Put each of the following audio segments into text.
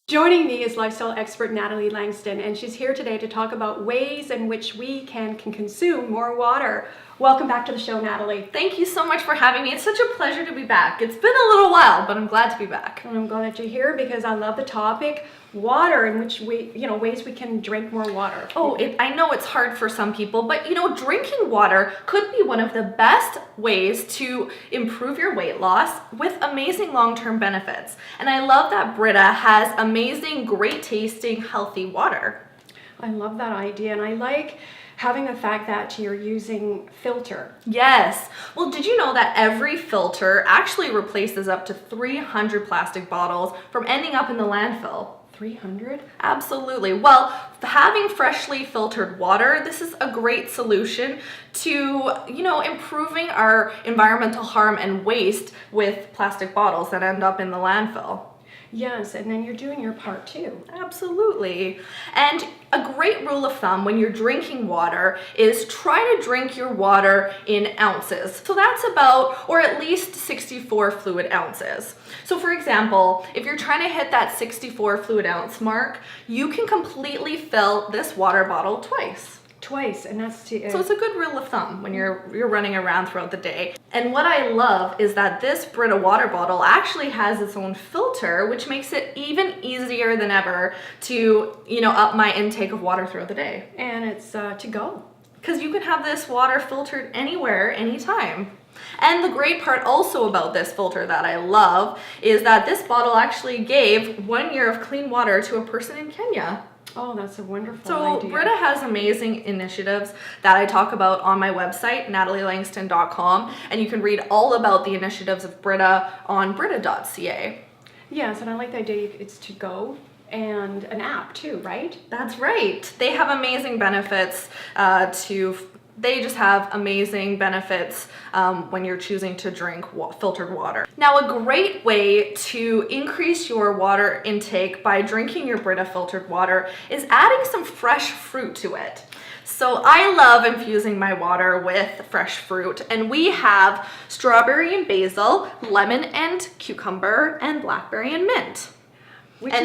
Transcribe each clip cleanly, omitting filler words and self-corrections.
Joining me is Lifestyle Expert Natalie Langston, and she's here today to talk about ways in which we can consume more water. Welcome back to the show, Natalie. Thank you so much for having me. It's such a pleasure to be back. It's been a little while, but I'm glad to be back. And I'm glad that you're here because I love the topic, water, in which ways we can drink more water. I know it's hard for some people, but drinking water could be one of the best ways to improve your weight loss with amazing long-term benefits. And I love that Brita has amazing, great tasting, healthy water. I love that idea, and I like having the fact that you're using filter. Yes. Well, did you know that every filter actually replaces up to 300 plastic bottles from ending up in the landfill? 300? Absolutely. Well, having freshly filtered water, this is a great solution to, improving our environmental harm and waste with plastic bottles that end up in the landfill. Yes, and then you're doing your part too. Absolutely. And a great rule of thumb when you're drinking water is try to drink your water in ounces. So that's about, or at least 64 fluid ounces. So for example, if you're trying to hit that 64 fluid ounce mark, you can completely fill this water bottle twice. And that's so it's a good rule of thumb when you're running around throughout the day. And what I love is that this Brita water bottle actually has its own filter, which makes it even easier than ever to up my intake of water throughout the day. And it's to go, because you can have this water filtered anywhere, anytime. And the great part also about this filter that I love is that this bottle actually gave 1 year of clean water to a person in Kenya. Oh, that's a wonderful idea. So Brita has amazing initiatives that I talk about on my website, natalielangston.com, and you can read all about the initiatives of Brita on brita.ca. Yes, and I like the idea it's to go and an app too, right? That's right. They have amazing benefits They just have amazing benefits when you're choosing to drink filtered water. Now, a great way to increase your water intake by drinking your Brita filtered water is adding some fresh fruit to it. So I love infusing my water with fresh fruit, and we have strawberry and basil, lemon and cucumber, and blackberry and mint.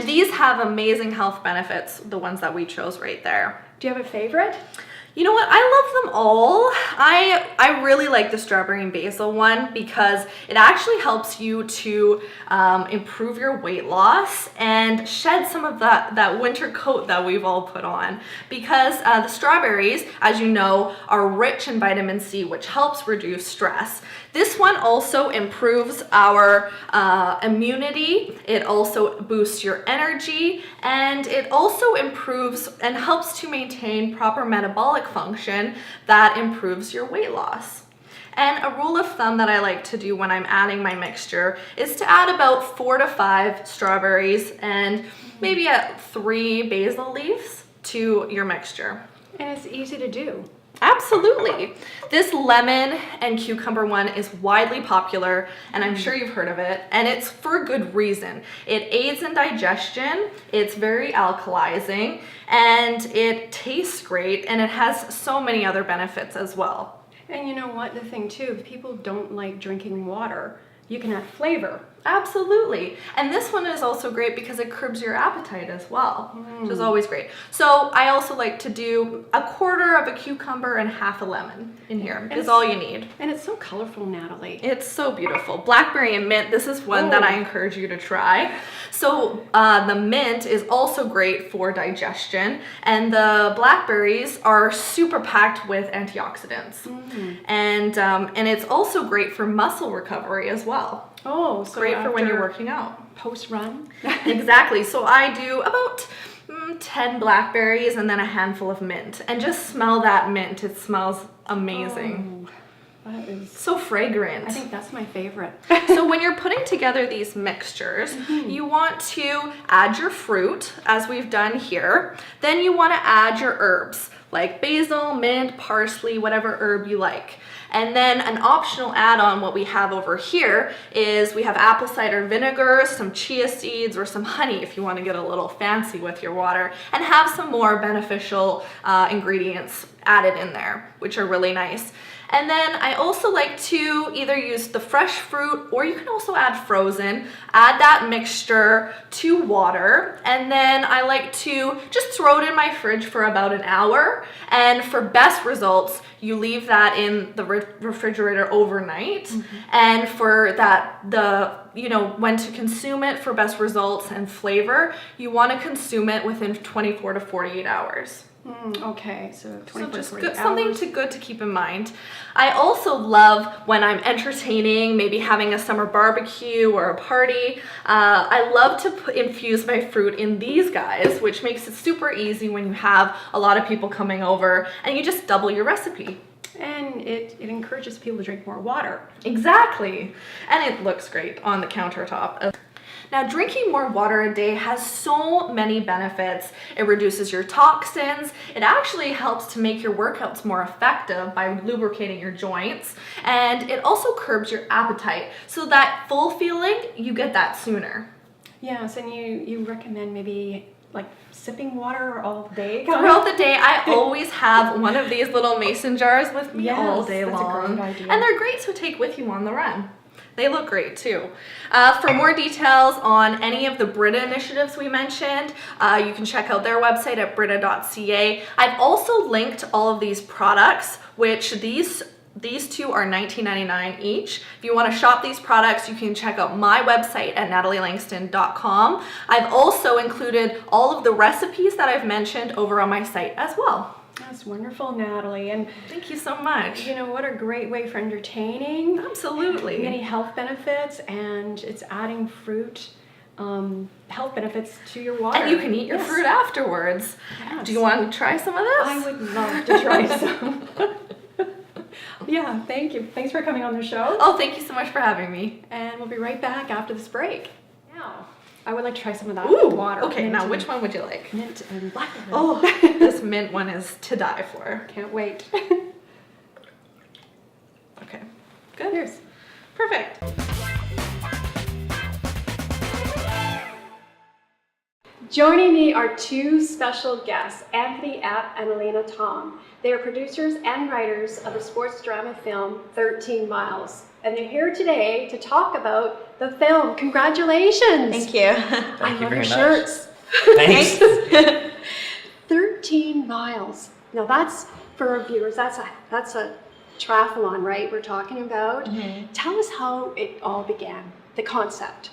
These have amazing health benefits, the ones that we chose right there. Do you have a favorite? You know what? I love them all. I really like the strawberry and basil one because it actually helps you to improve your weight loss and shed some of that winter coat that we've all put on. Because the strawberries, as you know, are rich in vitamin C, which helps reduce stress. This one also improves our immunity. It also boosts your energy, and it also improves and helps to maintain proper metabolic function that improves your weight loss. And a rule of thumb that I like to do when I'm adding my mixture is to add about 4 to 5 strawberries and maybe 3 basil leaves to your mixture. And it's easy to do. Absolutely. This lemon and cucumber one is widely popular, and I'm sure you've heard of it, and it's for good reason. It aids in digestion, it's very alkalizing, and it tastes great, and it has so many other benefits as well. And you know what, the thing too, if people don't like drinking water, you can add flavor. Absolutely. And this one is also great because it curbs your appetite as well, which is always great. So I also like to do 1/4 of a cucumber and half a lemon in here. Is all you need. And it's so colorful, Natalie. It's so beautiful. Blackberry and mint, this is one that I encourage you to try. So the mint is also great for digestion, and the blackberries are super packed with antioxidants. And it's also great for muscle recovery as well. Oh, so great for when you're working out. Post-run? Exactly. So I do about 10 blackberries and then a handful of mint. And just smell that mint. It smells amazing. That is so fragrant. I think that's my favorite. So when you're putting together these mixtures, you want to add your fruit, as we've done here. Then you want to add your herbs, like basil, mint, parsley, whatever herb you like. And then an optional add-on, what we have over here is we have apple cider vinegar, some chia seeds, or some honey if you want to get a little fancy with your water, and have some more beneficial ingredients added in there, which are really nice. And then I also like to either use the fresh fruit, or you can also add frozen. Add that mixture to water, and then I like to just throw it in my fridge for about an hour. And for best results, you leave that in the refrigerator overnight. And for when to consume it for best results and flavor, you want to consume it within 24 to 48 hours. Okay, so 24 just to 48 good, hours. good to keep in mind. I also love when I'm entertaining, maybe having a summer barbecue or a party. I love to infuse my fruit in these guys, which makes it super easy when you have a lot of people coming over, and you just double your recipe. And it encourages people to drink more water. Exactly. And it looks great on the countertop. Now, drinking more water a day has so many benefits. It reduces your toxins. It actually helps to make your workouts more effective by lubricating your joints. And it also curbs your appetite. So that full feeling, you get that sooner. Yes, and you recommend maybe like sipping water all day? Throughout the day, I always have one of these little mason jars with me Yes, all day that's long. a great idea. And they're great to take with you on the run. They look great too. For more details on any of the Brita initiatives we mentioned, you can check out their website at brita.ca. I've also linked all of these products, which these two are $19.99 each. If you want to shop these products, you can check out my website at natalielangston.com. I've also included all of the recipes that I've mentioned over on my site as well. That's wonderful, Natalie. And thank you so much. You know, what a great way for entertaining. Absolutely. Many health benefits, and it's adding fruit health benefits to your water. And you can eat your fruit afterwards. Yes. Do you want to try some of this? I would love to try some. Yeah, thank you. Thanks for coming on the show. Oh, thank you so much for having me. And we'll be right back after this break. Now, I would like to try some of that water. Okay, now which one would you like? Mint and blackberry. Oh, this mint one is to die for. Can't wait. Okay, good. Here's. Perfect. Joining me are two special guests, Anthony Epp and Elena Tom. They are producers and writers of the sports drama film 13 Miles. And they're here today to talk about the film. Congratulations! Thank you. I love your much. shirts. Thanks. 13 miles. Now that's, for our viewers, that's a triathlon, right? We're talking about. Mm-hmm. Tell us how it all began, the concept.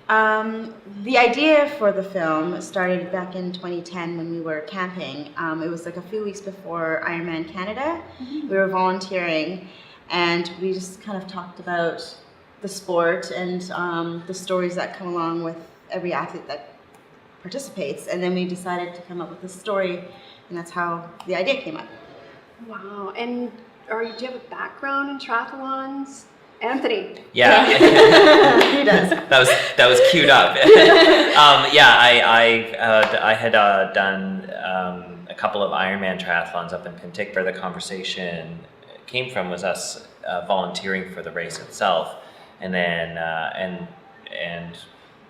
The idea for the film started back in 2010 when we were camping. It was like a few weeks before Ironman Canada. Mm-hmm. We were volunteering, and we just kind of talked about the sport and the stories that come along with every athlete that participates. And then we decided to come up with a story, and that's how the idea came up. Wow. And do you have a background in triathlons? Anthony. Yeah, He does. that was queued up. I had done a couple of Ironman triathlons up in Penticton. Where the conversation came from was us volunteering for the race itself, and then and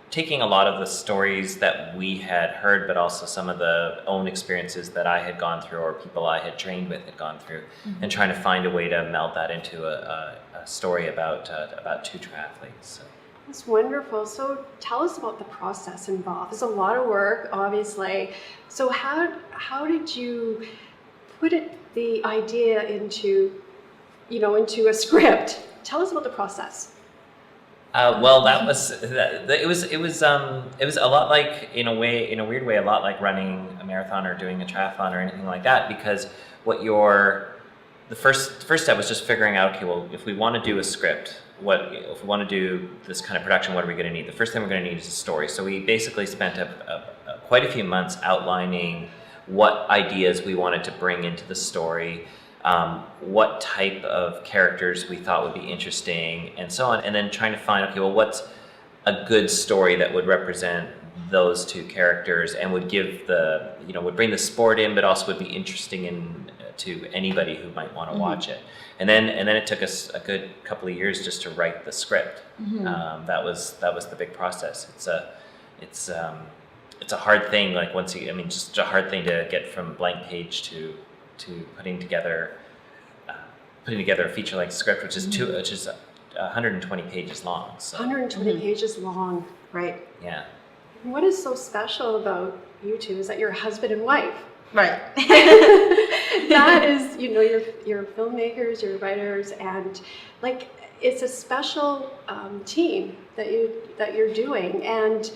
taking a lot of the stories that we had heard, but also some of the own experiences that I had gone through or people I had trained with had gone through, and trying to find a way to meld that into a story about two triathletes. So. That's wonderful. So tell us about the process involved. There's a lot of work, obviously. So how did you put the idea into a script? Tell us about the process. Well, it was a lot like, in a weird way, a lot like running a marathon or doing a triathlon or anything like that, because the first step was just figuring out, okay, well, if we want to do a script, if we want to do this kind of production, what are we going to need? The first thing we're going to need is a story. So we basically spent quite a few months outlining what ideas we wanted to bring into the story, what type of characters we thought would be interesting, and so on, and then trying to find, okay, well, what's a good story that would represent those two characters and would give would bring the sport in, but also would be interesting to anybody who might want to watch it. And then it took us a good couple of years just to write the script. That was the big process. It's a hard thing. Like just a hard thing to get from blank page to putting together putting together a feature-length script, which is 120 pages long. So 120 pages long. Right. yeah. What is so special about you two is that you're husband and wife. Right. That is, you're filmmakers, you're writers, and like it's a special team that you're doing. And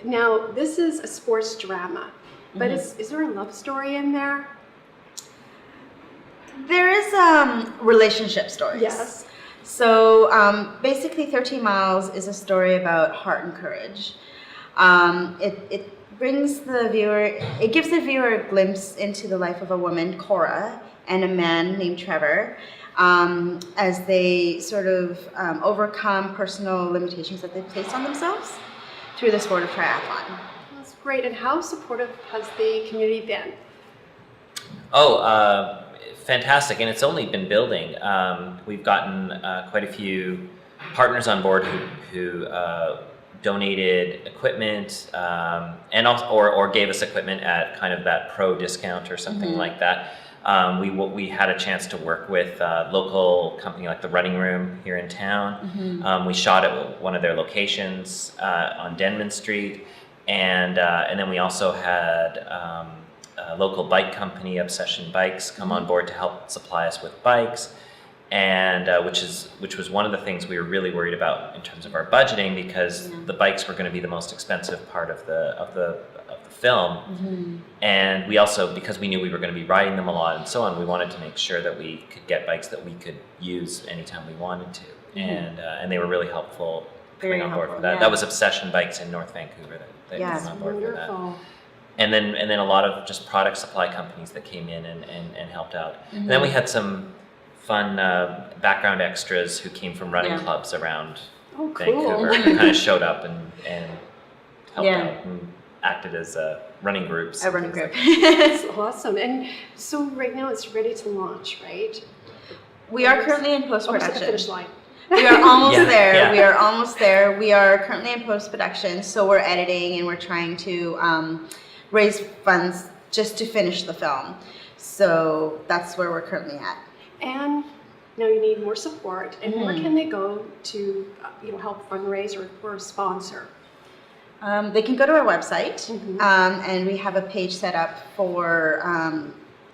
now this is a sports drama, but is there a love story in there? There is relationship stories. Yes. So basically 13 Miles is a story about heart and courage. It brings the viewer, it gives the viewer a glimpse into the life of a woman, Cora, and a man named Trevor, as they sort of overcome personal limitations that they've placed on themselves through the sport of triathlon. That's great. And how supportive has the community been? Oh, fantastic. And it's only been building. We've gotten quite a few partners on board who donated equipment and also, or gave us equipment at kind of that pro discount or something like that. We had a chance to work with a local company like the Running Room here in town. We shot at one of their locations on Denman Street, and then we also had a local bike company, Obsession Bikes, come on board to help supply us with bikes. And which was one of the things we were really worried about in terms of our budgeting, because the bikes were going to be the most expensive part of the film. And we also, because we knew we were going to be riding them a lot and so on, we wanted to make sure that we could get bikes that we could use anytime we wanted to. And they were really helpful coming on board for that. That was Obsession Bikes in North Vancouver that came on board for that. And then a lot of just product supply companies that came in and helped out. And then we had some fun background extras who came from running clubs around Vancouver, who kind of showed up and helped out and acted as running groups. A running group. That's awesome. And so right now it's ready to launch, right? We are currently in Almost at the post-production. finish line. We are almost there. Yeah. We are almost there. We are currently in post-production, so we're editing and we're trying to raise funds just to finish the film. So that's where we're currently at. And now you need more support. And where can they go to help fundraise or sponsor? They can go to our website, and we have a page set up for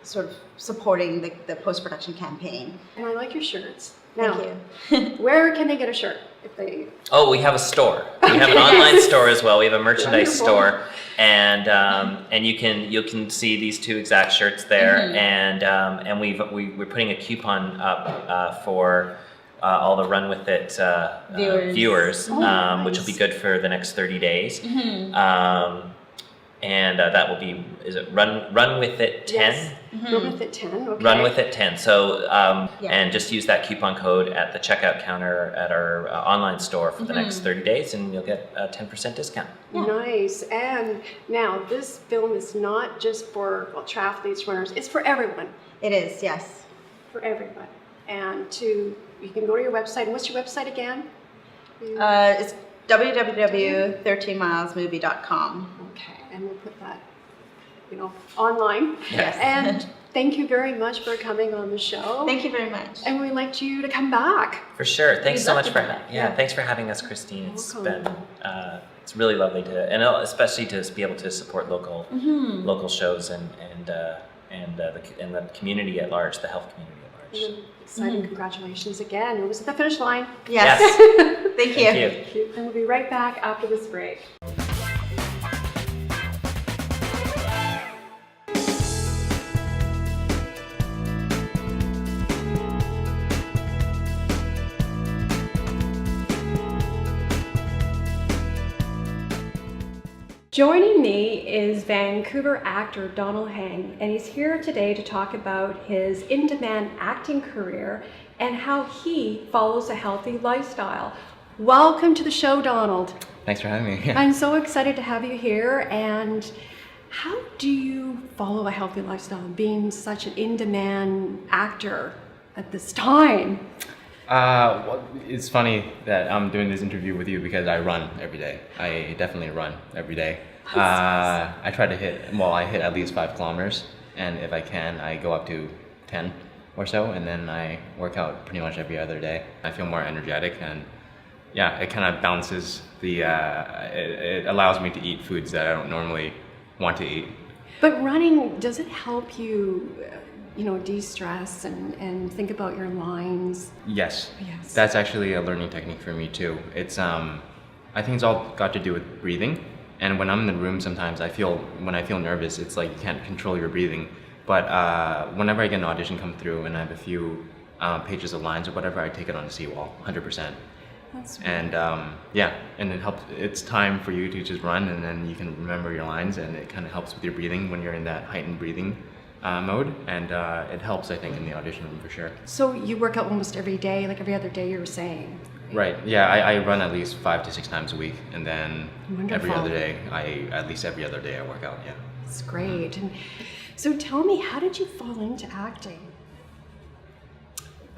sort of supporting the post-production campaign. And I like your shirts. Thank Now, you. where can they get a shirt if they? Oh, we have a store. We have an online store as well. We have a merchandise store, and you can see these two exact shirts there. And we're putting a coupon up for all the Run With It viewers, Nice. which will be good for the next 30 days. And that will be, is it Run With It 10? Yes. Run With It 10. Okay. Run With It 10. So, and just use that coupon code at the checkout counter at our online store for the next 30 days, and you'll get a 10% discount. Nice. And now this film is not just for triathletes, runners. It's for everyone. It is, yes. For everyone. And you can go to your website. And what's your website again? It's www.13milesmovie.com. Okay. And we'll put that, online. Yes. And thank you very much for coming on the show. Thank you very much. And we'd like you to come back. For sure. Thanks We'd so love much to for do that. thanks for having us, Christine. It's Welcome. been it's really lovely to, and especially to be able to support local shows and the community at large, the health community at large. Exciting. Congratulations again. It was at the finish line. Yes. Thank you. Thank you. And we'll be right back after this break. Joining me is Vancouver actor Donald Heng, and he's here today to talk about his in-demand acting career and how he follows a healthy lifestyle. Welcome to the show, Donald. Thanks for having me. I'm so excited to have you here. And how do you follow a healthy lifestyle, being such an in-demand actor at this time? Well, it's funny that I'm doing this interview with you because I run every day. I definitely run every day. I try to hit at least 5 kilometers, and if I can, I go up to 10 or so, and then I work out pretty much every other day. I feel more energetic, and yeah, it kind of balances the, it allows me to eat foods that I don't normally want to eat. But running, does it help you, de-stress and think about your lines? Yes. Yes. That's actually a learning technique for me too. It's I think it's all got to do with breathing. And when I'm in the room, sometimes when I feel nervous, it's like you can't control your breathing. But whenever I get an audition come through and I have a few pages of lines or whatever, I take it on the seawall, 100%. That's right. And and it helps. It's time for you to just run, and then you can remember your lines, and it kind of helps with your breathing when you're in that heightened breathing mode, and it helps, I think, in the audition room for sure. So you work out almost every day, like every other day you were saying? Right. Yeah, I run at least 5 to 6 times a week, and then every Wonderful. other day, at least every other day I work out. Yeah. That's great. And so tell me, how did you fall into acting?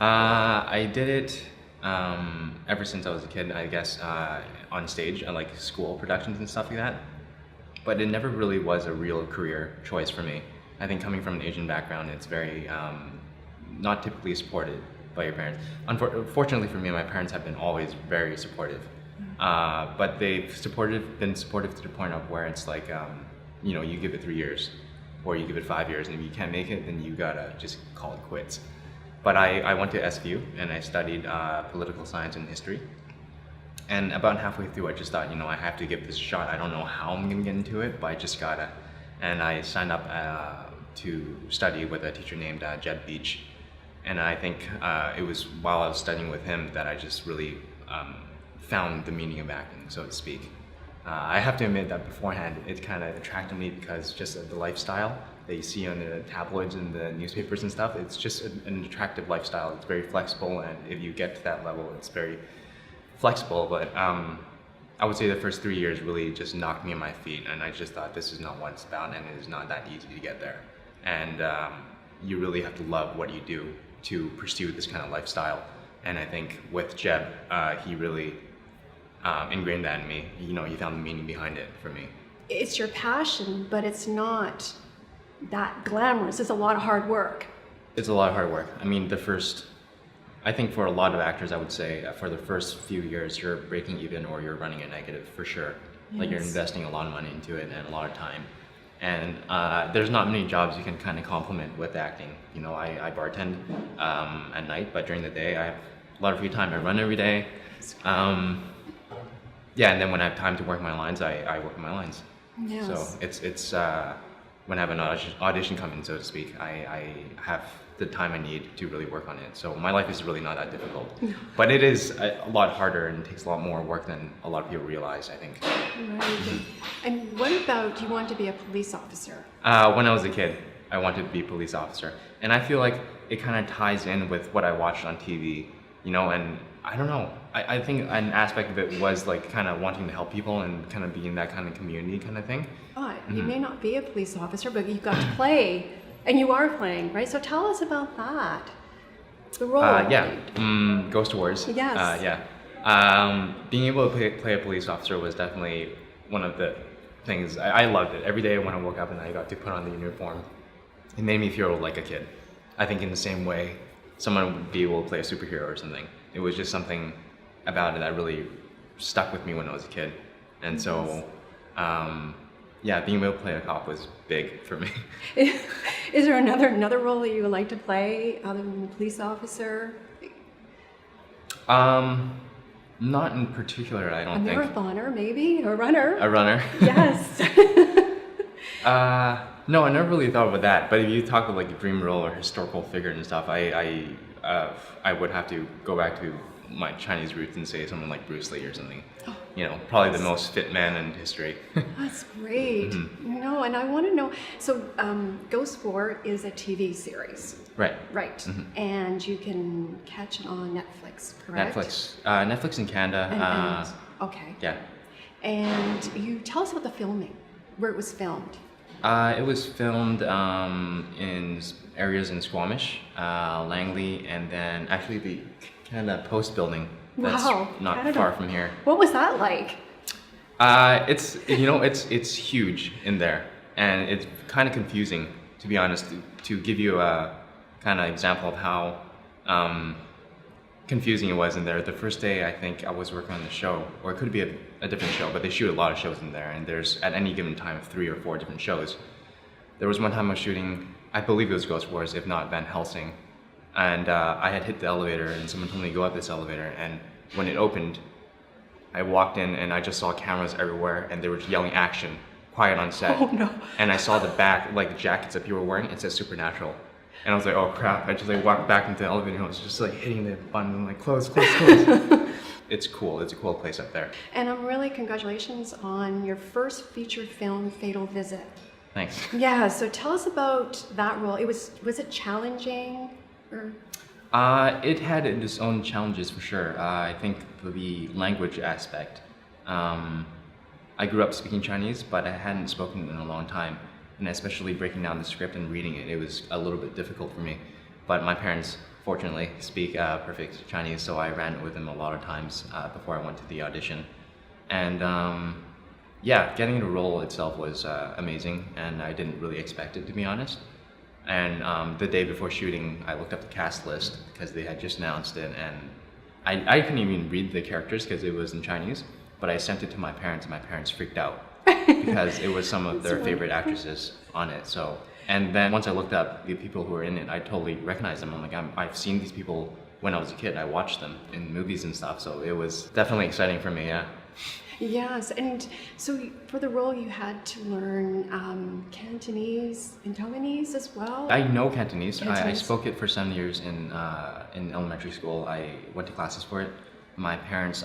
I did it ever since I was a kid, I guess, on stage, like school productions and stuff like that. But it never really was a real career choice for me. I think coming from an Asian background, it's very not typically supported by your parents. Unfortunately for me, my parents have been always very supportive. But they've been supportive to the point of where it's like, you give it 3 years, or you give it 5 years, and if you can't make it, then you gotta just call it quits. But I went to SVU and I studied political science and history. And about halfway through, I just thought, I have to give this a shot. I don't know how I'm gonna get into it, but I just gotta. And I signed up to study with a teacher named Jed Beach. And I think it was while I was studying with him that I just really found the meaning of acting, so to speak. I have to admit that beforehand, it kind of attracted me because just the lifestyle that you see on the tabloids and the newspapers and stuff, it's just an attractive lifestyle. It's very flexible, and if you get to that level, it's very flexible. But I would say the first 3 years really just knocked me on my feet, and I just thought this is not what it's about, and it is not that easy to get there. And you really have to love what you do to pursue this kind of lifestyle. And I think with Jeb, he really ingrained that in me. He found the meaning behind it for me. It's your passion, but it's not that glamorous. It's a lot of hard work. It's a lot of hard work. I mean, I think for a lot of actors, I would say for the first few years, you're breaking even or you're running a negative for sure. Yes. Like you're investing a lot of money into it and a lot of time. And there's not many jobs you can kind of complement with acting. I bartend at night, but during the day, I have a lot of free time. I run every day. Yeah, and then when I have time to work my lines, I work my lines. Yes. So it's when I have an audition coming, so to speak, I have the time I need to really work on it. So my life is really not that difficult. No. But it is a lot harder and takes a lot more work than a lot of people realize, I think. Right. And what about, do you want to be a police officer? When I was a kid, I wanted to be a police officer. And I feel like it kind of ties in with what I watched on TV, and I don't know. I think an aspect of it was like kind of wanting to help people and kind of be in that kind of community kind of thing. Oh, you may not be a police officer, but you got to play, and you are playing, right? So tell us about that. The role. Ghost Wars. Yes. Being able to play a police officer was definitely one of the things. I loved it. Every day when I woke up and I got to put on the uniform, it made me feel like a kid. I think in the same way someone would be able to play a superhero or something. It was just something about it that really stuck with me when I was a kid. And so, being able to play a cop was big for me. Is there another role that you would like to play other than the police officer? Not in particular, I don't think. A marathoner, maybe? A runner? A runner? Yes. No, I never really thought about that. But if you talk about like a dream role or historical figure and stuff, I would have to go back to my Chinese roots and say someone like Bruce Lee or something. Oh, probably the most fit man in history. That's great. Mm-hmm. And I want to know, so Ghost Sport is a TV series. Right. Right. Mm-hmm. And you can catch it on Netflix, correct? Netflix in Canada. Okay. Yeah. And you tell us about the filming, where it was filmed. It was filmed in areas in Squamish, Langley, and then actually the Canada Post building that's not Canada. Far from here. What was that like? It's huge in there, and it's kind of confusing, to be honest, to give you kind of example of how confusing it was in there. The first day, I think I was working on the show, or it could be a different show, but they shoot a lot of shows in there, and there's at any given time 3 or 4 different shows. There was one time I was shooting, I believe it was Ghost Wars, if not Van Helsing, and I had hit the elevator, and someone told me to go up this elevator, and when it opened, I walked in and I just saw cameras everywhere, and they were yelling action, quiet on set. Oh no. And I saw the back, like the jackets that people were wearing, it says Supernatural. And I was like, oh crap. I just like walked back into the elevator and I was just like hitting the button and like close. It's cool. It's a cool place up there. And really congratulations on your first feature film, Fatal Visit. Thanks. Yeah, so tell us about that role. Was it challenging? Or? It had its own challenges for sure. I think the language aspect. I grew up speaking Chinese, but I hadn't spoken in a long time. And especially breaking down the script and reading it, it was a little bit difficult for me. But my parents, fortunately, speak perfect Chinese, so I ran it with them a lot of times before I went to the audition. And yeah, getting the role itself was amazing, and I didn't really expect it, to be honest. And the day before shooting, I looked up the cast list because they had just announced it, and I couldn't even read the characters because it was in Chinese, but I sent it to my parents, and my parents freaked out. Because it was some of their favorite actresses on it. So, and then once I looked up the people who were in it, I totally recognized them. I'm like, I've seen these people when I was a kid. I watched them in movies and stuff. So it was definitely exciting for me. Yeah. Yes, and so for the role you had to learn Cantonese and Taiwanese as well? I know Cantonese. I Cantonese. spoke it for 7 years in elementary school. I went to classes for it. My parents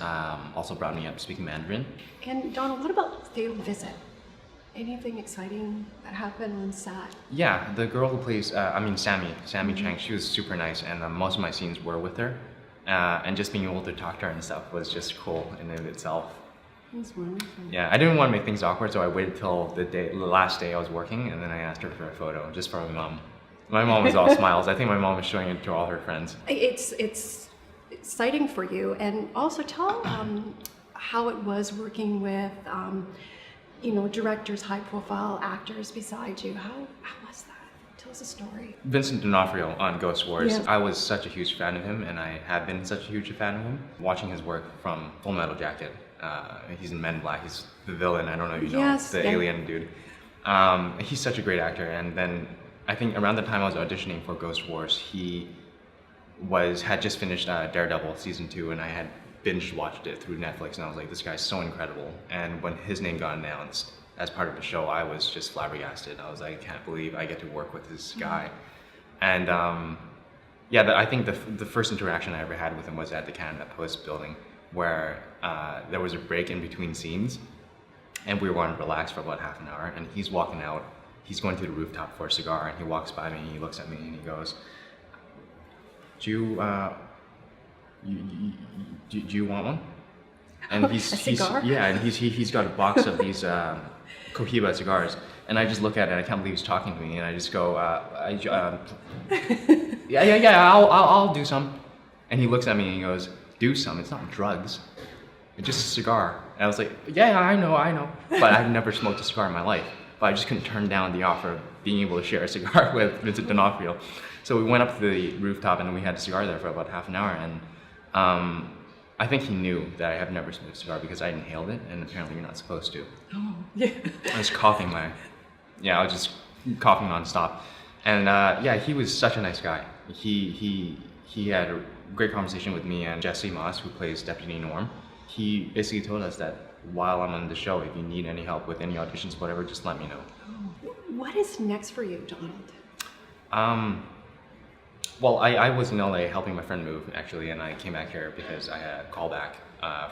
also brought me up speaking Mandarin. And Donald, what about Fatal Visit? Anything exciting that happened on set? Yeah, the girl who plays, Sammy Chang, she was super nice, and most of my scenes were with her. And just being able to talk to her and stuff was just cool in and of itself. That's wonderful. Yeah, I didn't want to make things awkward, so I waited till the last day I was working, and then I asked her for a photo, just for my mom. My mom was all smiles. I think my mom was showing it to all her friends. It's exciting for you, and also tell how it was working with directors, high-profile actors beside you. How was that? Tell us a story. Vincent D'Onofrio on Ghost Wars. Yeah. I was such a huge fan of him, and I have been such a huge fan of him. Watching his work from Full Metal Jacket, he's in Men in Black. He's the villain. I don't know if you know, Yes, the yeah. alien dude. He's such a great actor. And then I think around the time I was auditioning for Ghost Wars, he had just finished Daredevil season 2, and I had binge watched it through Netflix, and I was like, this guy's so incredible. And when his name got announced as part of the show, I was just flabbergasted. I was like, I can't believe I get to work with this guy. And I think the first interaction I ever had with him was at the Canada Post building, where there was a break in between scenes, and we were going to relax for about half an hour, and he's walking out, he's going to the rooftop for a cigar, and he walks by me, and he looks at me, and he goes, do you want one? And A cigar? he's got a box of these Cohiba cigars, and I just look at it, I can't believe he's talking to me, and I just go, I'll do some. And he looks at me and he goes, do some, it's not drugs, it's just a cigar. And I was like, yeah, I know, but I've never smoked a cigar in my life, but I just couldn't turn down the offer of being able to share a cigar with Vincent D'Onofrio. So we went up to the rooftop, and we had a cigar there for about half an hour, and I think he knew that I have never smoked a cigar because I inhaled it, and apparently you're not supposed to. Oh, yeah. I was coughing I was just coughing nonstop. And he was such a nice guy. He had a great conversation with me and Jesse Moss, who plays Deputy Norm. He basically told us that while I'm on the show, if you need any help with any auditions, whatever, just let me know. What is next for you, Donald? Well, I was in LA helping my friend move, actually, and I came back here because I had a callback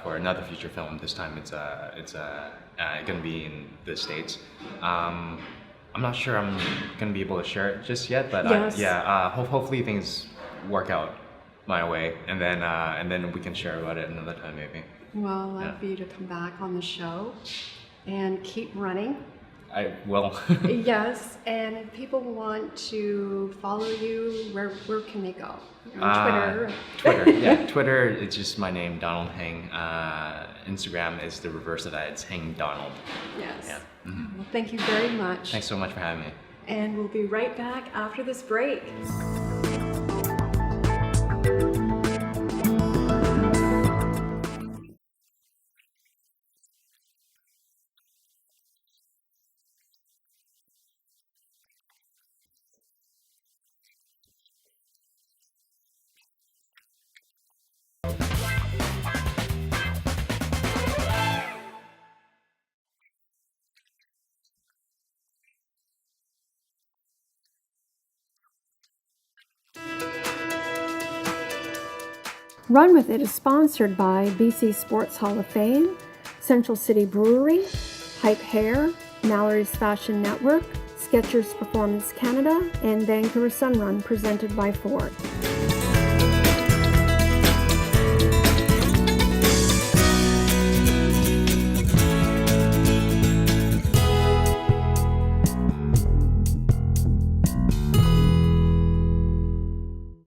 for another feature film. This time it's going to be in the States. I'm not sure I'm going to be able to share it just yet, but Yes. hopefully things work out my way, and then we can share about it another time, maybe. Well, I'd love for you to come back on the show and keep running. I will. Yes, and if people want to follow you, where can they go? On Twitter? Twitter, yeah. Twitter, it's just my name, Donald Heng. Instagram is the reverse of that. It's Heng Donald. Yes. Yeah. Mm-hmm. Well, thank you very much. Thanks so much for having me. And we'll be right back after this break. Run With It is sponsored by BC Sports Hall of Fame, Central City Brewery, Hype Hair, Mallory's Fashion Network, Skechers Performance Canada, and Vancouver Sun Run presented by Ford.